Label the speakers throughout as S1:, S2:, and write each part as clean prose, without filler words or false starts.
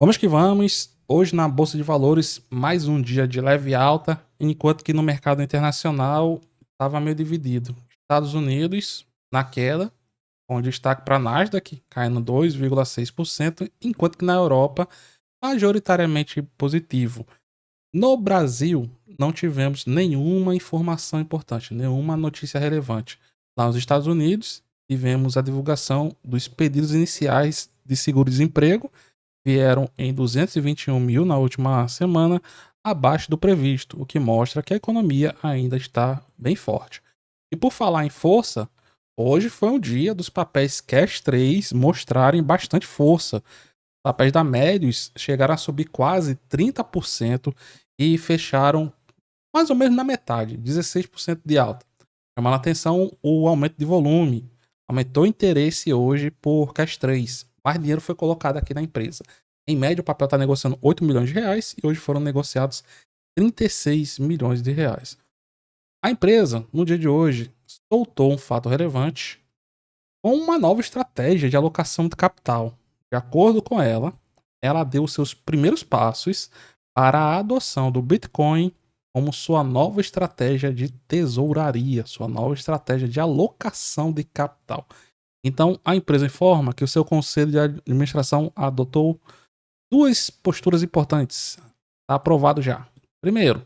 S1: Vamos que vamos. Hoje na Bolsa de Valores, mais um dia de leve alta, enquanto que no mercado internacional estava meio dividido. Estados Unidos na queda, com destaque para a Nasdaq, caindo 2,6%, enquanto que na Europa, majoritariamente positivo. No Brasil, não tivemos nenhuma informação importante, nenhuma notícia relevante. Lá nos Estados Unidos, tivemos a divulgação dos pedidos iniciais de seguro-desemprego, vieram em 221 mil na última semana, abaixo do previsto, o que mostra que a economia ainda está bem forte. E por falar em força, hoje foi um dia dos papéis Cash 3 mostrarem bastante força. Papéis da Médios chegaram a subir quase 30% e fecharam mais ou menos na metade, 16% de alta. Chamando a atenção o aumento de volume. Aumentou o interesse hoje por Cash 3. Mais dinheiro foi colocado aqui na empresa. Em média, o papel está negociando 8 milhões de reais e hoje foram negociados 36 milhões de reais. A empresa, no dia de hoje, soltou um fato relevante com uma nova estratégia de alocação de capital. De acordo com ela deu seus primeiros passos para a adoção do Bitcoin como sua nova estratégia de tesouraria, sua nova estratégia de alocação de capital. Então, a empresa informa que o seu conselho de administração adotou duas posturas importantes. Está aprovado já. Primeiro,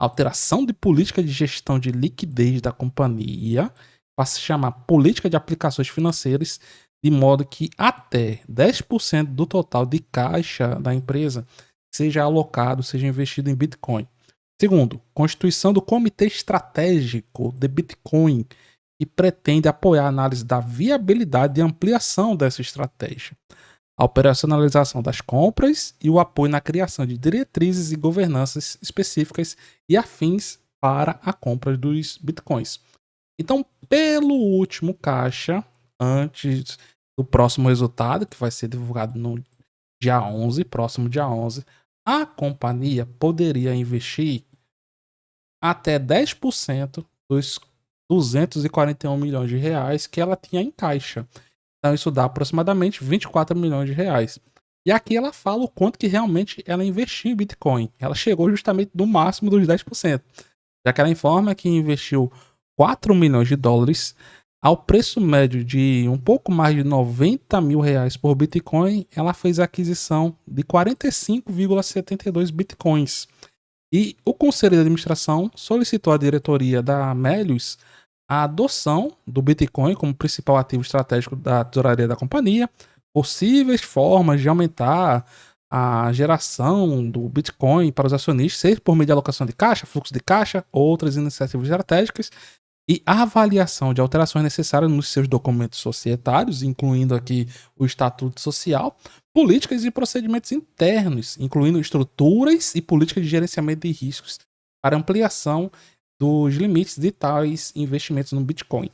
S1: alteração de política de gestão de liquidez da companhia para se chamar política de aplicações financeiras, de modo que até 10% do total de caixa da empresa seja alocado, seja investido em Bitcoin. Segundo, constituição do Comitê Estratégico de Bitcoin, que pretende apoiar a análise da viabilidade e ampliação dessa estratégia, a operacionalização das compras e o apoio na criação de diretrizes e governanças específicas e afins para a compra dos Bitcoins. Então, pelo último caixa, antes do próximo resultado, que vai ser divulgado no dia 11, próximo dia 11, a companhia poderia investir até 10% dos 241 milhões de reais que ela tinha em caixa. Então isso dá aproximadamente 24 milhões de reais. E aqui ela fala o quanto que realmente ela investiu em Bitcoin. Ela chegou justamente no máximo dos 10%. Já que ela informa que investiu 4 milhões de dólares ao preço médio de um pouco mais de 90 mil reais por Bitcoin, ela fez a aquisição de 45,72 Bitcoins. E o Conselho de Administração solicitou à diretoria da Melius a adoção do Bitcoin como principal ativo estratégico da tesouraria da companhia, possíveis formas de aumentar a geração do Bitcoin para os acionistas, seja por meio de alocação de caixa, fluxo de caixa, outras iniciativas estratégicas, e a avaliação de alterações necessárias nos seus documentos societários, incluindo aqui o estatuto social, políticas e procedimentos internos, incluindo estruturas e políticas de gerenciamento de riscos para ampliação dos limites de tais investimentos no Bitcoin.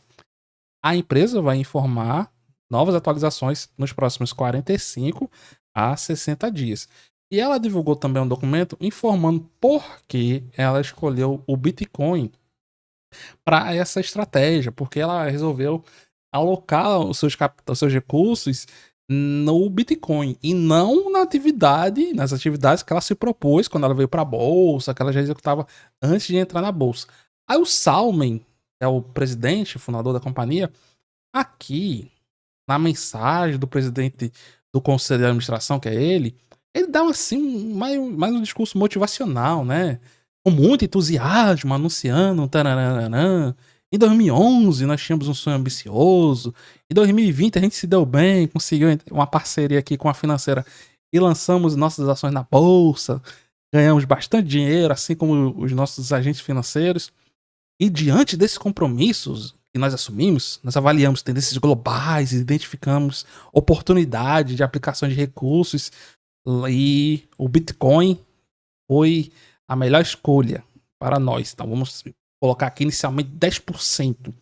S1: A empresa vai informar novas atualizações nos próximos 45 a 60 dias. E ela divulgou também um documento informando por que ela escolheu o Bitcoin para essa estratégia, porque ela resolveu alocar os seus recursos no Bitcoin e não nas atividades que ela se propôs quando ela veio para a bolsa, que ela já executava antes de entrar na bolsa. Aí o Salman, que é o presidente, fundador da companhia, aqui na mensagem do presidente do conselho de administração, que é ele dá assim mais um discurso motivacional, né? Com muito entusiasmo, anunciando taranã. Em 2011 nós tínhamos um sonho ambicioso. Em 2020 a gente se deu bem, conseguiu uma parceria aqui com a financeira e lançamos nossas ações na bolsa. Ganhamos bastante dinheiro, assim como os nossos agentes financeiros. E diante desses compromissos que nós assumimos, nós avaliamos tendências globais, identificamos oportunidade de aplicação de recursos e o Bitcoin foi a melhor escolha para nós. Então vamos colocar aqui inicialmente 10%.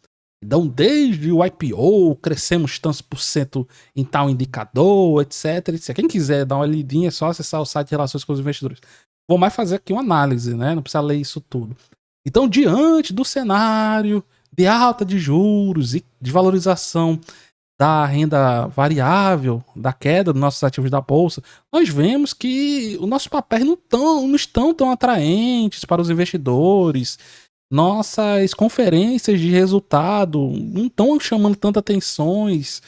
S1: Então, desde o IPO, crescemos tantos por cento em tal indicador, etc. Se quem quiser dar uma lidinha, é só acessar o site de Relações com os Investidores. Vou mais fazer aqui uma análise, né? Não precisa ler isso tudo. Então, diante do cenário de alta de juros e de valorização da renda variável, da queda dos nossos ativos da bolsa, nós vemos que os nossos papéis não estão tão atraentes para os investidores. Nossas conferências de resultado não estão chamando tanta atenções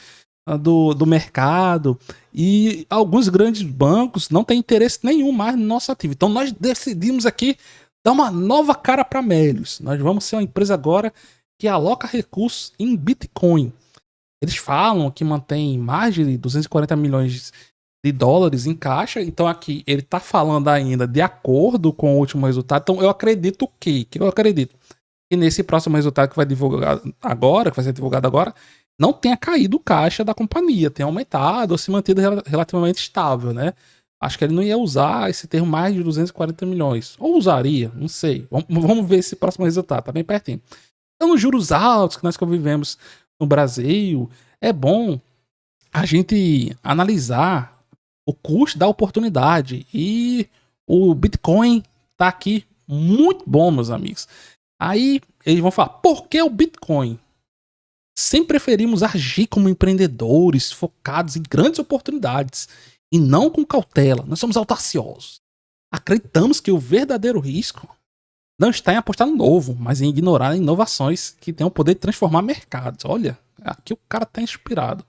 S1: do mercado, e alguns grandes bancos não têm interesse nenhum mais no nosso ativo. Então nós decidimos aqui dar uma nova cara para a Melius. Nós vamos ser uma empresa agora que aloca recursos em Bitcoin. Eles falam que mantém mais de 240 milhões de dólares em caixa. Então aqui ele está falando ainda de acordo com o último resultado. Então eu acredito que eu acredito que nesse próximo resultado que vai divulgar agora, que vai ser divulgado agora, não tenha caído o caixa da companhia, tenha aumentado ou se mantido relativamente estável, né? Acho que ele não ia usar esse termo mais de 240 milhões. Ou usaria, não sei. Vamos ver esse próximo resultado, tá bem pertinho. Então, nos juros altos que nós convivemos no Brasil, é bom a gente analisar o custo da oportunidade. E o Bitcoin tá aqui muito bom, meus amigos. Aí eles vão falar, por que o Bitcoin? Sempre preferimos agir como empreendedores focados em grandes oportunidades e não com cautela. Nós somos audaciosos. Acreditamos que o verdadeiro risco não está em apostar no novo, mas em ignorar inovações que têm o poder de transformar mercados. Olha, aqui o cara está inspirado.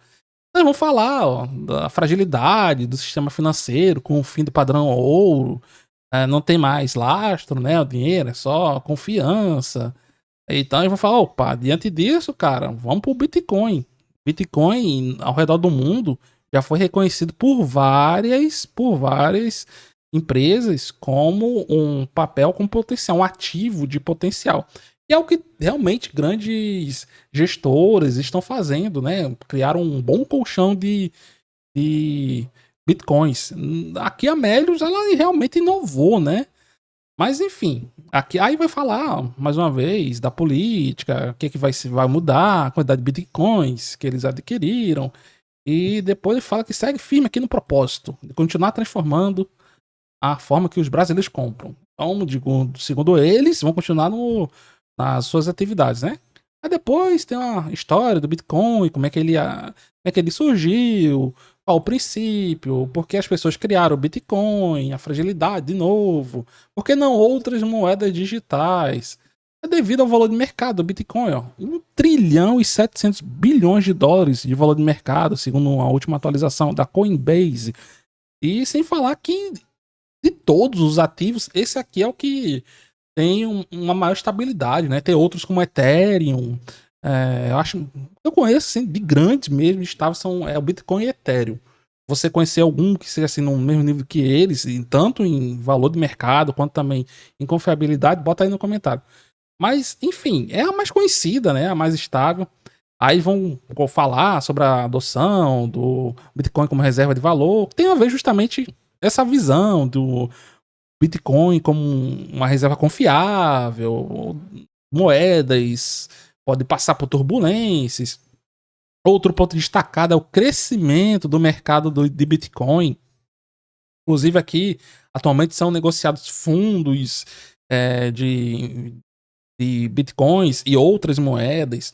S1: Nós vamos falar da fragilidade do sistema financeiro com o fim do padrão ouro. Não tem mais lastro, né? O dinheiro é só confiança. Então eles vão falar, opa, diante disso, cara, vamos pro Bitcoin. Bitcoin, ao redor do mundo, já foi reconhecido por várias empresas como um papel com potencial, um ativo de potencial. E é o que realmente grandes gestores estão fazendo, né? Criaram um bom colchão de Bitcoins. Aqui a Melius, ela realmente inovou, né? Mas enfim, aqui aí vai falar mais uma vez da política, o que vai mudar, a quantidade de bitcoins que eles adquiriram, e depois ele fala que segue firme aqui no propósito de continuar transformando a forma que os brasileiros compram. Então, segundo eles, vão continuar nas suas atividades, né? Aí depois tem uma história do Bitcoin, como é que ele surgiu, qual o princípio, por que as pessoas criaram o Bitcoin, a fragilidade de novo, por que não outras moedas digitais? É devido ao valor de mercado do Bitcoin, ó, 1 trilhão e 700 bilhões de dólares de valor de mercado, segundo a última atualização da Coinbase. E sem falar que de todos os ativos, esse aqui é o que tem uma maior estabilidade, né? Tem outros como Ethereum. Eu conheço assim, de grandes mesmo, são o Bitcoin e Ethereum. Você conhecer algum que seja assim no mesmo nível que eles, tanto em valor de mercado quanto também em confiabilidade, bota aí no comentário. Mas, enfim, é a mais conhecida, né? A mais estável. Aí vão falar sobre a adoção do Bitcoin como reserva de valor, que tem a ver justamente essa visão do Bitcoin como uma reserva confiável, moedas, pode passar por turbulências. Outro ponto destacado é o crescimento do mercado de Bitcoin. Inclusive aqui, atualmente são negociados fundos de Bitcoins e outras moedas.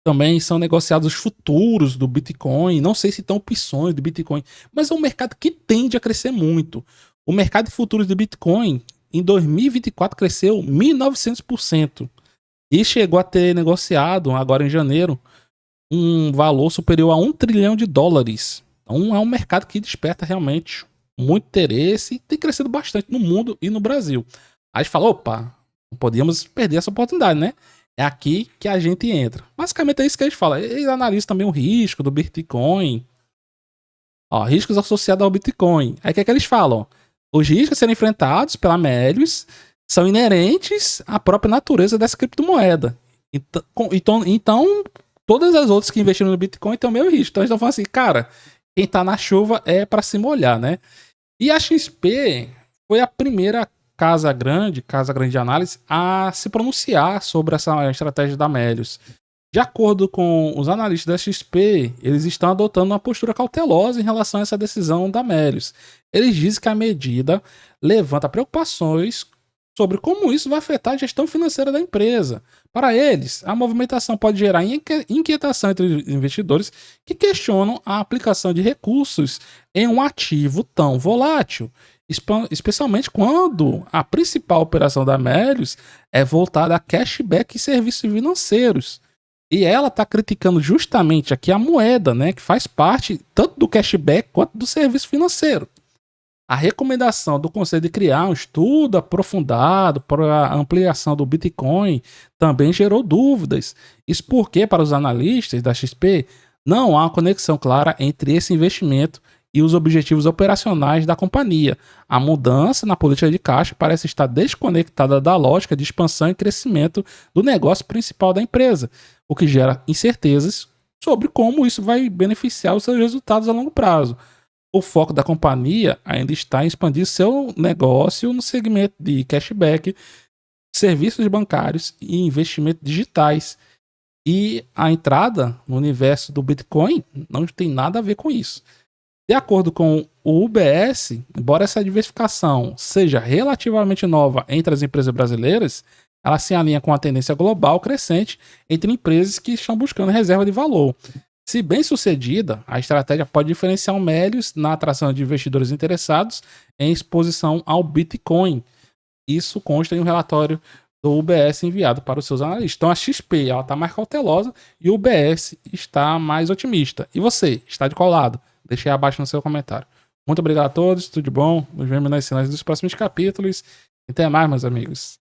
S1: Também são negociados os futuros do Bitcoin. Não sei se estão opções do Bitcoin, mas é um mercado que tende a crescer muito. O mercado de futuros de Bitcoin em 2024 cresceu 1.900% e chegou a ter negociado agora em janeiro um valor superior a 1 trilhão de dólares. Então é um mercado que desperta realmente muito interesse e tem crescido bastante no mundo e no Brasil. Aí a gente fala, opa, não podíamos perder essa oportunidade, né? É aqui que a gente entra. Basicamente é isso que a gente fala. Eles analisam também o risco do Bitcoin. Ó, riscos associados ao Bitcoin. Aí o que é que eles falam? Os riscos a serem enfrentados pela Melius são inerentes à própria natureza dessa criptomoeda. Então todas as outras que investiram no Bitcoin têm o mesmo risco. Então eles estão falando assim, cara, quem tá na chuva é para se molhar, né? E a XP foi a primeira casa grande de análise a se pronunciar sobre essa estratégia da Melius. De acordo com os analistas da XP, eles estão adotando uma postura cautelosa em relação a essa decisão da Melius. Eles dizem que a medida levanta preocupações sobre como isso vai afetar a gestão financeira da empresa, Para eles, a movimentação pode gerar inquietação entre os investidores que questionam a aplicação de recursos em um ativo tão volátil, especialmente quando a principal operação da Melius é voltada a cashback e serviços financeiros. E ela está criticando justamente aqui a moeda, né, que faz parte tanto do cashback quanto do serviço financeiro. A recomendação do conselho de criar um estudo aprofundado para a ampliação do Bitcoin também gerou dúvidas. Isso porque, para os analistas da XP, não há uma conexão clara entre esse investimento e os objetivos operacionais da companhia. A mudança na política de caixa parece estar desconectada da lógica de expansão e crescimento do negócio principal da empresa, o que gera incertezas sobre como isso vai beneficiar os seus resultados a longo prazo. O foco da companhia ainda está em expandir seu negócio no segmento de cashback, serviços bancários e investimentos digitais. E a entrada no universo do Bitcoin não tem nada a ver com isso. De acordo com o UBS, embora essa diversificação seja relativamente nova entre as empresas brasileiras, ela se alinha com a tendência global crescente entre empresas que estão buscando reserva de valor. Se bem sucedida, a estratégia pode diferenciar o Melius na atração de investidores interessados em exposição ao Bitcoin. Isso consta em um relatório do UBS enviado para os seus analistas. Então a XP está mais cautelosa e o UBS está mais otimista. E você, está de qual lado? Deixe aí abaixo no seu comentário. Muito obrigado a todos, tudo de bom. Nos vemos nas cenas dos próximos capítulos. E até mais, meus amigos.